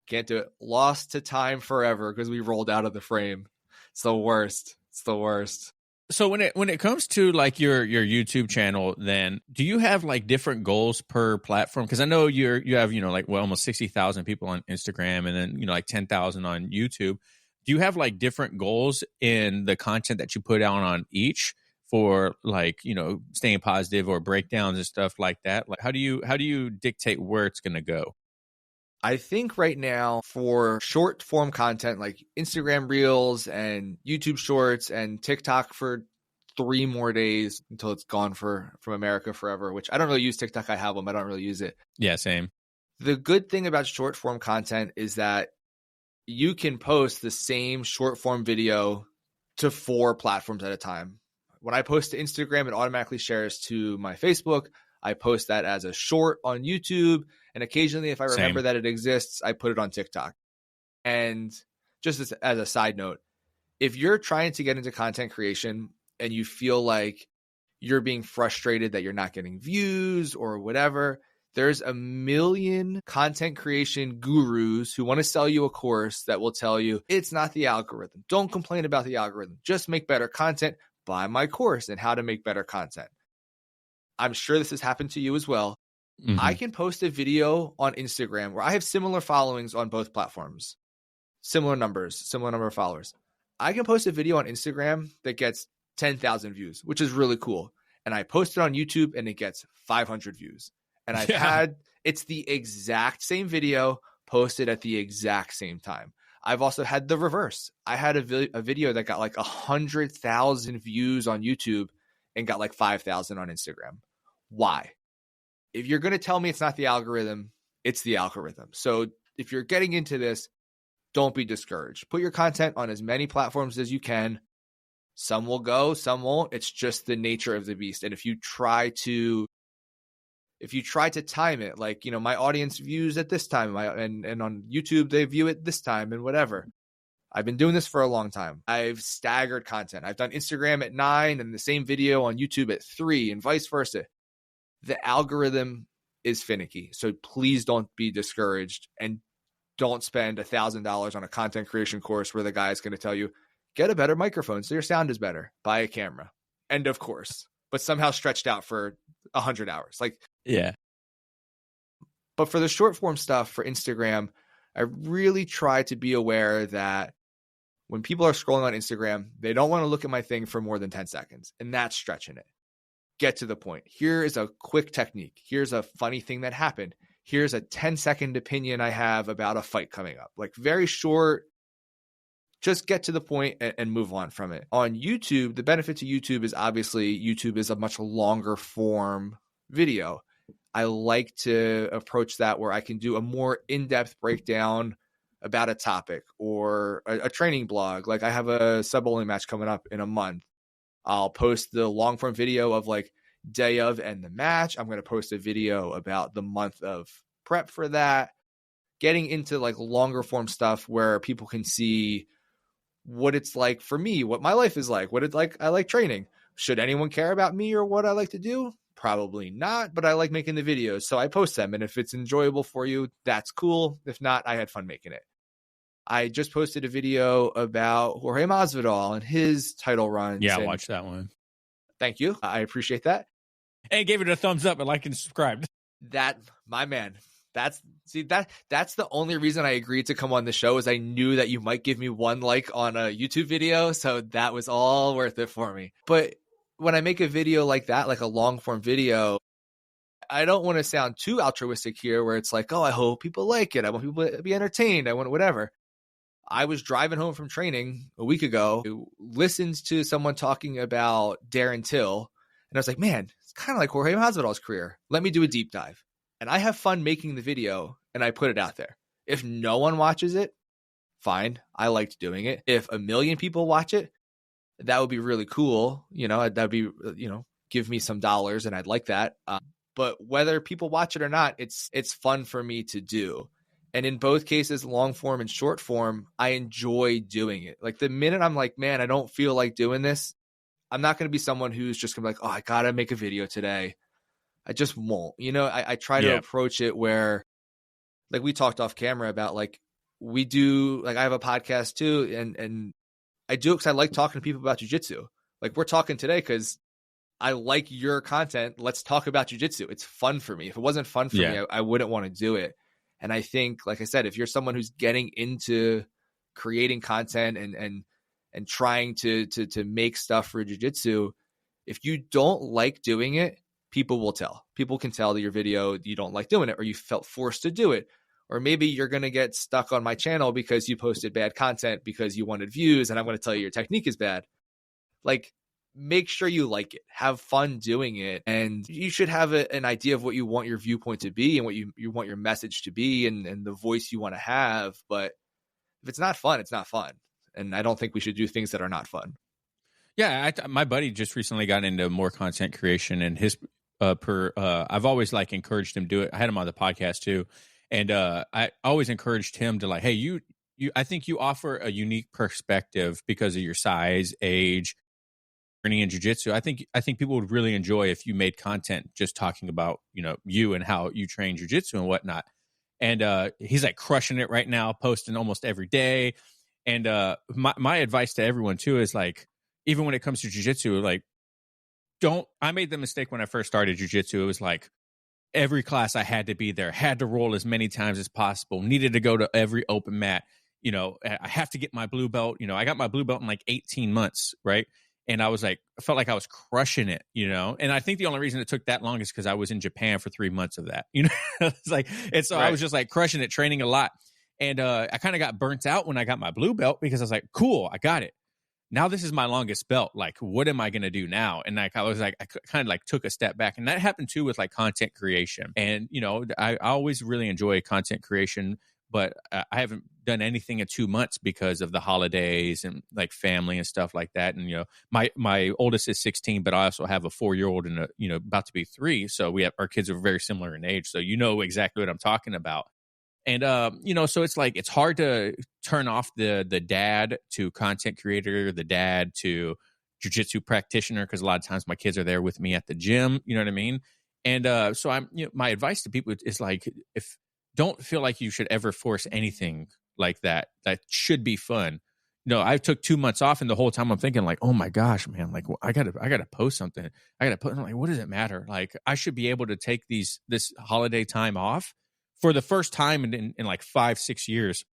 Can't do it. Lost to time forever because we rolled out of the frame. It's the worst. It's the worst. So when it comes to like your YouTube channel, then do you have like different goals per platform? Because I know you have, you know, like almost 60,000 people on Instagram, and then, you know, like 10,000 on YouTube. Do you have like different goals in the content that you put out on each, for like, you know, staying positive or breakdowns and stuff like that? Like, how do you dictate where it's going to go? I think right now for short form content like Instagram Reels and YouTube Shorts and TikTok for 3 more days until it's gone from America forever, which I don't really use TikTok. I have them. I don't really use it. Yeah, same. The good thing about short form content is that you can post the same short form video to 4 platforms at a time. When I post to Instagram, it automatically shares to my Facebook. I post that as a short on YouTube. And occasionally, if I remember that it exists, I put it on TikTok. And just as a side note, if you're trying to get into content creation and you feel like you're being frustrated that you're not getting views or whatever, there's a million content creation gurus who want to sell you a course that will tell you it's not the algorithm. Don't complain about the algorithm. Just make better content. Buy my course and how to make better content. I'm sure this has happened to you as well. Mm-hmm. I can post a video on Instagram where I have similar followings on both platforms, similar number of followers. I can post a video on Instagram that gets 10,000 views, which is really cool. And I post it on YouTube and it gets 500 views. And it's the exact same video posted at the exact same time. I've also had the reverse. I had a video that got like 100,000 views on YouTube and got like 5,000 on Instagram. Why? If you're going to tell me it's not the algorithm, it's the algorithm. So if you're getting into this, don't be discouraged. Put your content on as many platforms as you can. Some will go, some won't. It's just the nature of the beast. And if you try to time it, like, you know, my audience views at this time, and on YouTube, they view it this time and whatever. I've been doing this for a long time. I've staggered content. I've done Instagram at 9 and the same video on YouTube at 3 and vice versa. The algorithm is finicky. So please don't be discouraged and don't spend $1,000 on a content creation course where the guy is going to tell you, get a better microphone so your sound is better. Buy a camera. End of course. But somehow stretched out for 100 hours. Like, yeah. But for the short form stuff for Instagram, I really try to be aware that When people are scrolling on Instagram, they don't want to look at my thing for more than 10 seconds. And that's stretching it. Get to the point. Here is a quick technique. Here's a funny thing that happened. Here's a 10-second opinion I have about a fight coming up. Like very short, just get to the point and move on from it. On YouTube, the benefit to YouTube is obviously YouTube is a much longer form video. I like to approach that where I can do a more in-depth breakdown about a topic or a training blog. Like I have a sub-bowling match coming up in a month. I'll post the long form video of like day of and the match. I'm going to post a video about the month of prep for that. Getting into like longer form stuff where people can see what it's like for me, what my life is like, what it's like. I like training. Should anyone care about me or what I like to do? Probably not, but I like making the videos. So I post them. And if it's enjoyable for you, that's cool. If not, I had fun making it. I just posted a video about Jorge Masvidal and his title runs. Yeah, I watched that one. Thank you. I appreciate that. And gave it a thumbs up and like and subscribe. That, my man, that's the only reason I agreed to come on the show is I knew that you might give me one like on a YouTube video. So that was all worth it for me. But when I make a video like that, like a long form video, I don't want to sound too altruistic here where it's like, oh, I hope people like it. I want people to be entertained. I want whatever. I was driving home from training a week ago, listened to someone talking about Darren Till, and I was like, man, it's kind of like Jorge Masvidal's career. Let me do a deep dive. And I have fun making the video, and I put it out there. If no one watches it, fine. I liked doing it. If 1 million people watch it, that would be really cool. That'd be, give me some dollars, and I'd like that. But whether people watch it or not, it's fun for me to do. And in both cases, long form and short form, I enjoy doing it. Like the minute I'm like, man, I don't feel like doing this, I'm not going to be someone who's just going to be like, oh, I got to make a video today. I just won't. I try to approach it where, like we talked off camera about, like we do, like I have a podcast too. And I do it because I like talking to people about jiu-jitsu. Like we're talking today because I like your content. Let's talk about jiu-jitsu. It's fun for me. If it wasn't fun for me, I wouldn't want to do it. And I think, like I said, if you're someone who's getting into creating content and trying to make stuff for jiu-jitsu, if you don't like doing it, people will tell. People can tell that your video, you don't like doing it, or you felt forced to do it. Or maybe you're going to get stuck on my channel because you posted bad content because you wanted views, and I'm going to tell you your technique is bad. Like, make sure you like it, have fun doing it, and you should have an idea of what you want your viewpoint to be and what you want your message to be and the voice you want to have. But if it's not fun, it's not fun. And I don't think we should do things that are not fun. Yeah, my buddy just recently got into more content creation, and his I've always like encouraged him to do it. I had him on the podcast too, and I always encouraged him to like, hey, you I think you offer a unique perspective because of your size, age, in jiu-jitsu. I think people would really enjoy if you made content just talking about you and how you train jiu-jitsu and whatnot. And he's like crushing it right now, posting almost every day. And my advice to everyone too is like, even when it comes to jiu-jitsu, like I made the mistake when I first started jiu-jitsu. It was like every class I had to be there, had to roll as many times as possible, needed to go to every open mat. I have to get my blue belt. I got my blue belt in like 18 months, right? And I felt like I was crushing it, And I think the only reason it took that long is because I was in Japan for 3 months of that, It's like, and so I was just like crushing it, training a lot. And I kind of got burnt out when I got my blue belt because I was like, cool, I got it. Now this is my longest belt. Like, what am I going to do now? And like, I was like, I kind of like took a step back, and that happened too with like content creation. And, I always really enjoy content creation, but I haven't done anything in 2 months because of the holidays and like family and stuff like that. And, my oldest is 16, but I also have a 4-year-old and about to be 3. So our kids are very similar in age. So, exactly what I'm talking about. And, so it's like, it's hard to turn off the dad to content creator, the dad to jiu-jitsu practitioner. Cause a lot of times my kids are there with me at the gym, you know what I mean? And, so my advice to people is like, don't feel like you should ever force anything like that should be fun. No, I took 2 months off, and the whole time I'm thinking like, oh my gosh, man, like I gotta post something. I'm like, what does it matter? Like I should be able to take this holiday time off for the first time in like 5-6 years.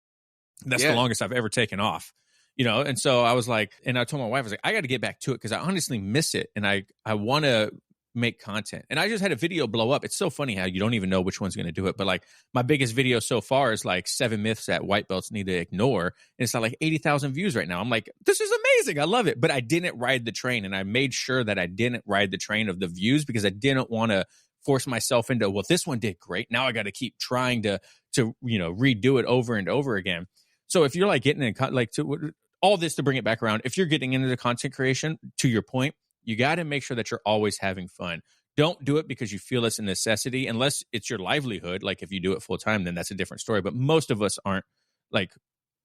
That's the longest I've ever taken off. And so I was like, and I told my wife, I was like, I got to get back to it because I honestly miss it. And I want to make content. And I just had a video blow up. It's so funny how you don't even know which one's going to do it. But like my biggest video so far is like 7 myths that white belts need to ignore. And it's like 80,000 views right now. I'm like, this is amazing. I love it. But I didn't ride the train. And I made sure that I didn't ride the train of the views because I didn't want to force myself into, well, this one did great. Now I got to keep trying to redo it over and over again. So if you're like getting in, like to all this to bring it back around, if you're getting into the content creation, to your point, you got to make sure that you're always having fun. Don't do it because you feel it's a necessity, unless it's your livelihood. Like if you do it full time, then that's a different story. But most of us aren't like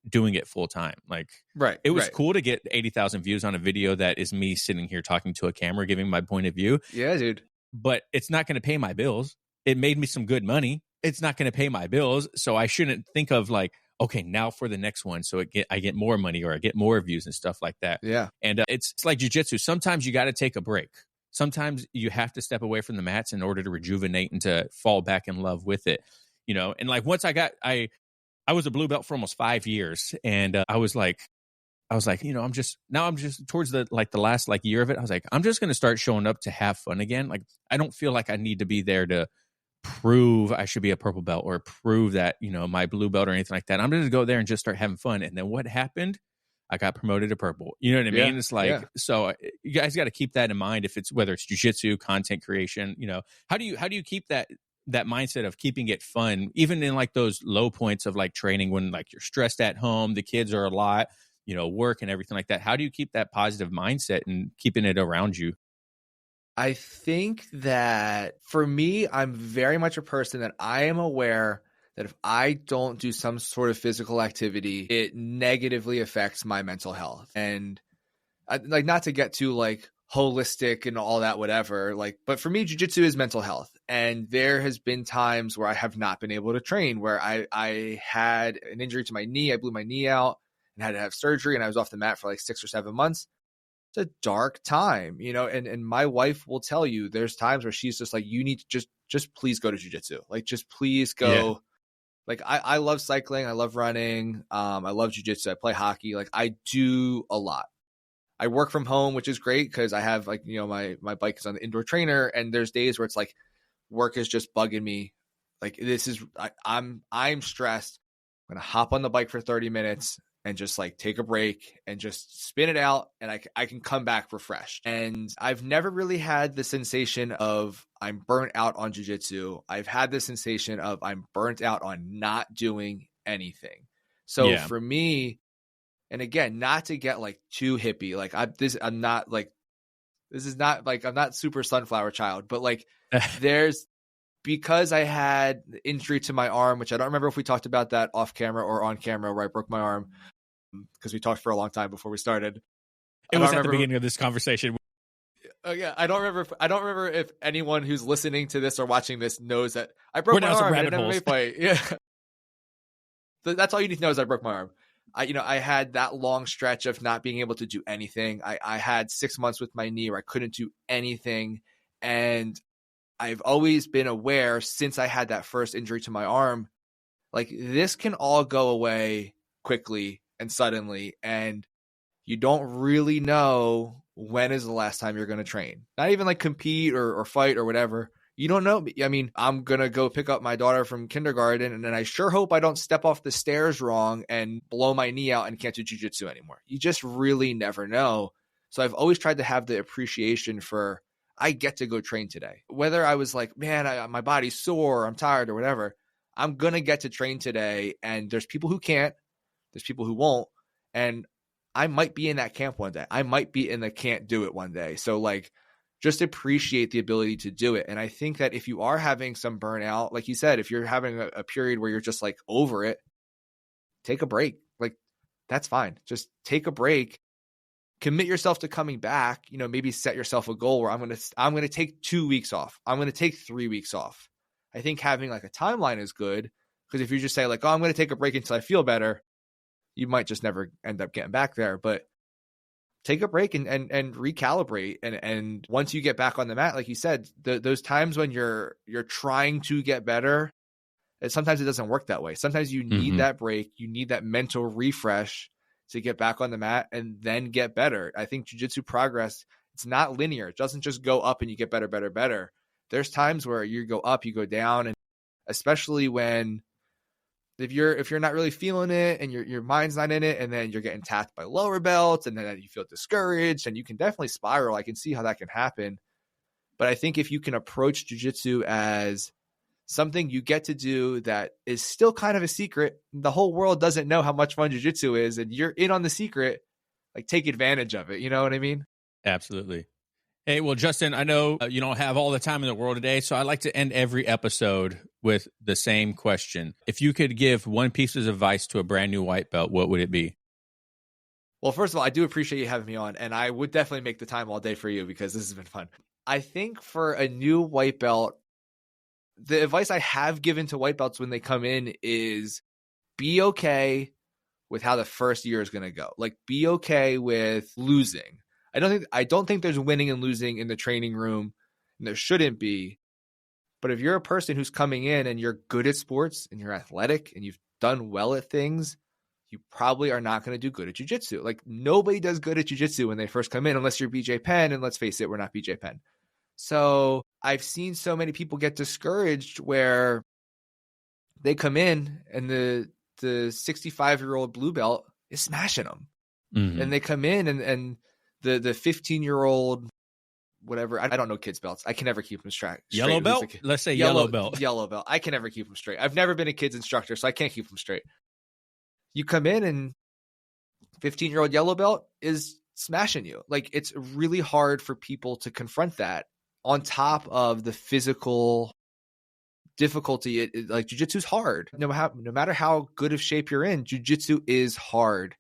doing it full time. Like, right. It was cool to get 80,000 views on a video that is me sitting here talking to a camera, giving my point of view. Yeah, dude. But it's not going to pay my bills. It made me some good money. It's not going to pay my bills. So I shouldn't think of like, okay, now for the next one. So I get more money or I get more views and stuff like that. Yeah. And it's like jiu-jitsu. Sometimes you got to take a break. Sometimes you have to step away from the mats in order to rejuvenate and to fall back in love with it. And like once I was a blue belt for almost 5 years. And I was like, I'm just towards the last year of it. I was like, I'm just going to start showing up to have fun again. Like, I don't feel like I need to be there to prove I should be a purple belt or prove that, my blue belt or anything like that. I'm going to go there and just start having fun. And then what happened? I got promoted to purple. You know what I mean? It's like, so you guys got to keep that in mind. If it's, whether it's jiu-jitsu, content creation, how do you keep that mindset of keeping it fun, even in like those low points of like training when like you're stressed at home, the kids are a lot, work and everything like that. How do you keep that positive mindset and keeping it around you? I think that for me, I'm very much a person that I am aware that if I don't do some sort of physical activity, it negatively affects my mental health. And not to get too like holistic and all that, whatever, but for me, jiu-jitsu is mental health. And there has been times where I have not been able to train, where I had an injury to my knee. I blew my knee out and had to have surgery, and I was off the mat for like 6 or 7 months. It's a dark time, and my wife will tell you there's times where she's just like, you need to just please go to jiu-jitsu. Like, just please go. Yeah. Like, I love cycling. I love running. I love jiu-jitsu. I play hockey. Like, I do a lot. I work from home, which is great because I have my bike is on the indoor trainer, and there's days where it's like work is just bugging me. Like, I'm stressed. I'm going to hop on the bike for 30 minutes and just like take a break and just spin it out, and I can come back refreshed. And I've never really had the sensation of I'm burnt out on jiu-jitsu. I've had the sensation of I'm burnt out on not doing anything. So for me, and again, not to get like too hippie, like I'm not super sunflower child, but like because I had the injury to my arm, which I don't remember if we talked about that off camera or on camera, where I broke my arm, because we talked for a long time before we started. It was at the beginning of this conversation. Yeah, I don't remember if anyone who's listening to this or watching this knows that I broke my arm in an MMA fight. Yeah, that's all you need to know is I broke my arm. I had that long stretch of not being able to do anything. I had 6 months with my knee where I couldn't do anything, and I've always been aware since I had that first injury to my arm, like, this can all go away quickly and suddenly, and you don't really know when is the last time you're going to train. Not even like compete or fight or whatever. You don't know. I mean, I'm going to go pick up my daughter from kindergarten, and then I sure hope I don't step off the stairs wrong and blow my knee out and can't do jiu-jitsu anymore. You just really never know. So I've always tried to have the appreciation for, I get to go train today. Whether I was like, man, my body's sore, I'm tired or whatever, I'm going to get to train today. And there's people who can't, there's people who won't. And I might be in that camp one day. I might be in the can't do it one day. So like, just appreciate the ability to do it. And I think that if you are having some burnout, like you said, if you're having a period where you're just like over it, take a break. Like, that's fine. Just take a break. Commit yourself to coming back. Maybe set yourself a goal where I'm going to take 2 weeks off. I'm going to take 3 weeks off. I think having like a timeline is good, because if you just say like, oh, I'm going to take a break until I feel better, you might just never end up getting back there. But take a break and recalibrate. And once you get back on the mat, like you said, those times when you're trying to get better, sometimes it doesn't work that way. Sometimes you need that break. You need that mental refresh to get back on the mat and then get better. I think jiu-jitsu progress, it's not linear. It doesn't just go up and you get better, better, better. There's times where you go up, you go down, and especially when if you're not really feeling it and your mind's not in it, and then you're getting tapped by lower belts, and then you feel discouraged, and you can definitely spiral. I can see how that can happen. But I think if you can approach jiu-jitsu as something you get to do that is still kind of a secret, the whole world doesn't know how much fun jiu-jitsu is, and you're in on the secret, like take advantage of it. You know what I mean? Absolutely. Hey, well, Justin, I know you don't have all the time in the world today, so I like to end every episode with the same question. If you could give one piece of advice to a brand new white belt, what would it be? Well, first of all, I do appreciate you having me on, and I would definitely make the time all day for you because this has been fun. I think for a new white belt, the advice I have given to white belts when they come in is be okay with how the first year is going to go. Like, be okay with losing. I don't think there's winning and losing in the training room, and there shouldn't be. But if you're a person who's coming in and you're good at sports and you're athletic and you've done well at things, you probably are not going to do good at jiu-jitsu. Like, nobody does good at jiu-jitsu when they first come in, unless you're BJ Penn, and let's face it, we're not BJ Penn. So I've seen so many people get discouraged where they come in and the 65-year-old blue belt is smashing them. Mm-hmm. And they come in and the 15-year-old, whatever, I don't know kids' belts. I can never keep them straight. Yellow belt? Let's say yellow belt. Yellow belt. I can never keep them straight. I've never been a kids instructor, so I can't keep them straight. You come in and 15-year-old yellow belt is smashing you. Like, it's really hard for people to confront that on top of the physical difficulty. Like, jiu-jitsu is hard. No matter how good of shape you're in, jiu-jitsu is hard.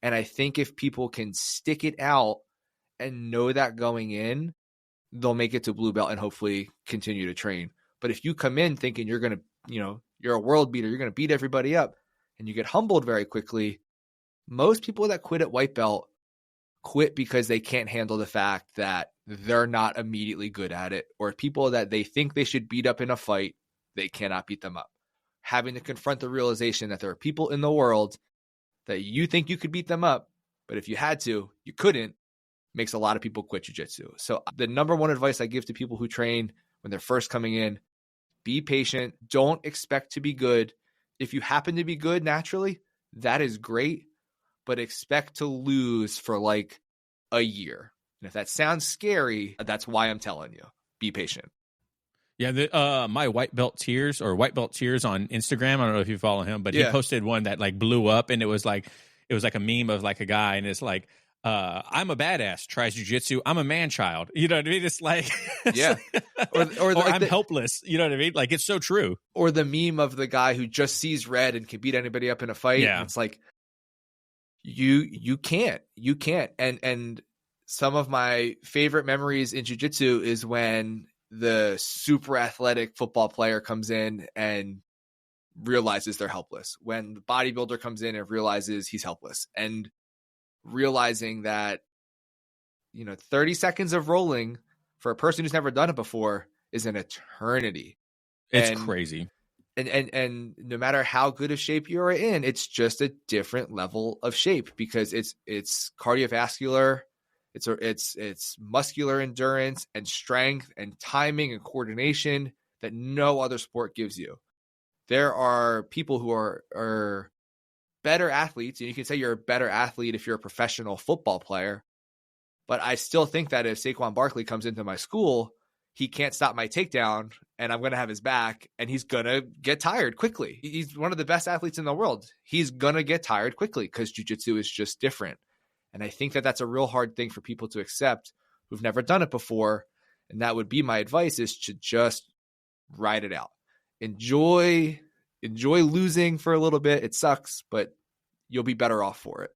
And I think if people can stick it out and know that going in, they'll make it to blue belt and hopefully continue to train. But if you come in thinking you're going to, you're a world beater, you're going to beat everybody up, and you get humbled very quickly, most people that quit at white belt quit because they can't handle the fact that they're not immediately good at it, or people that they think they should beat up in a fight, they cannot beat them up. Having to confront the realization that there are people in the world that you think you could beat them up, but if you had to, you couldn't, makes a lot of people quit jiu-jitsu. So the number one advice I give to people who train when they're first coming in, be patient. Don't expect to be good. If you happen to be good naturally, that is great, but expect to lose for like a year. And if that sounds scary, that's why I'm telling you, be patient. Yeah, my white belt tears on Instagram. I don't know if you follow him, but he posted one that like blew up, and it was like a meme of like a guy, and it's like, I'm a badass, tries jiu-jitsu. I'm a man child. You know what I mean? It's like, or like I'm helpless. You know what I mean? Like, it's so true. Or the meme of the guy who just sees red and can beat anybody up in a fight. Yeah. And it's like, you can't. And some of my favorite memories in jiu-jitsu is when the super athletic football player comes in and realizes they're helpless. When the bodybuilder comes in and realizes he's helpless, and realizing that, 30 seconds of rolling for a person who's never done it before is an eternity. It's crazy. And no matter how good of shape you're in, it's just a different level of shape because it's cardiovascular. It's muscular endurance and strength and timing and coordination that no other sport gives you. There are people who are better athletes, and you can say you're a better athlete if you're a professional football player. But I still think that if Saquon Barkley comes into my school, he can't stop my takedown, and I'm going to have his back, and he's going to get tired quickly. He's one of the best athletes in the world. He's going to get tired quickly because jiu-jitsu is just different. And I think that that's a real hard thing for people to accept who've never done it before. And that would be my advice, is to just ride it out. Enjoy losing for a little bit. It sucks, but you'll be better off for it.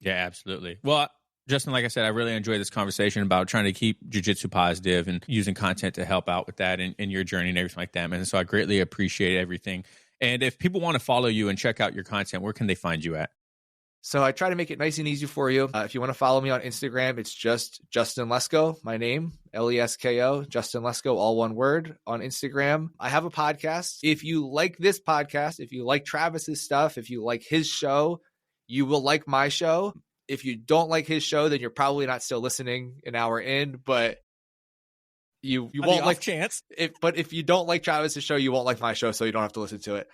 Yeah, absolutely. Well, Justin, like I said, I really enjoyed this conversation about trying to keep jiu-jitsu positive and using content to help out with that in your journey and everything like that, man. So I greatly appreciate everything. And if people want to follow you and check out your content, where can they find you at? So I try to make it nice and easy for you. If you want to follow me on Instagram, it's just Justin Lesko, my name, Lesko, Justin Lesko, all one word on Instagram. I have a podcast. If you like this podcast, if you like Travis's stuff, if you like his show, you will like my show. If you don't like his show, then you're probably not still listening an hour in, but you won't like chance. But if you don't like Travis's show, you won't like my show, so you don't have to listen to it.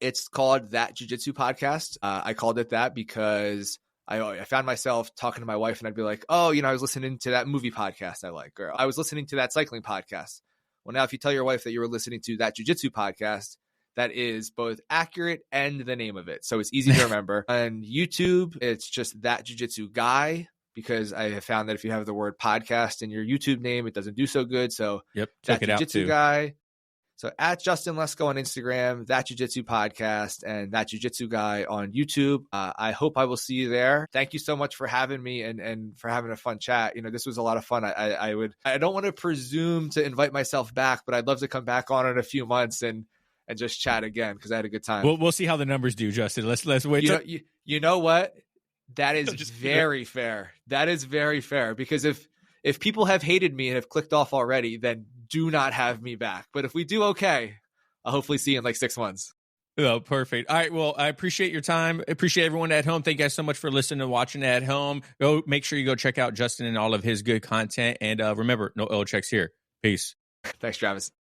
It's called That Jiu-Jitsu Podcast. I called it that because I found myself talking to my wife and I'd be like, oh, I was listening to that movie podcast I like, or I was listening to that cycling podcast. Well, now if you tell your wife that you were listening to That Jiu-Jitsu Podcast, that is both accurate and the name of it. So it's easy to remember. On YouTube, it's just That Jiu-Jitsu Guy, because I have found that if you have the word podcast in your YouTube name, it doesn't do so good. So That Jiu-Jitsu Guy. So at Justin Lesko on Instagram, That Jiu-Jitsu Podcast, and That Jiu-Jitsu Guy on YouTube. I hope I will see you there. Thank you so much for having me and for having a fun chat. This was a lot of fun. I don't want to presume to invite myself back, but I'd love to come back on in a few months and just chat again, because I had a good time. We'll see how the numbers do, Justin. Let's wait. You know what? That is very fair. That is very fair, because if people have hated me and have clicked off already, then do not have me back. But if we do okay, I'll hopefully see you in like 6 months. Oh, perfect. All right. Well, I appreciate your time. I appreciate everyone at home. Thank you guys so much for listening and watching at home. Make sure you go check out Justin and all of his good content. And remember, no ill checks here. Peace. Thanks, Travis.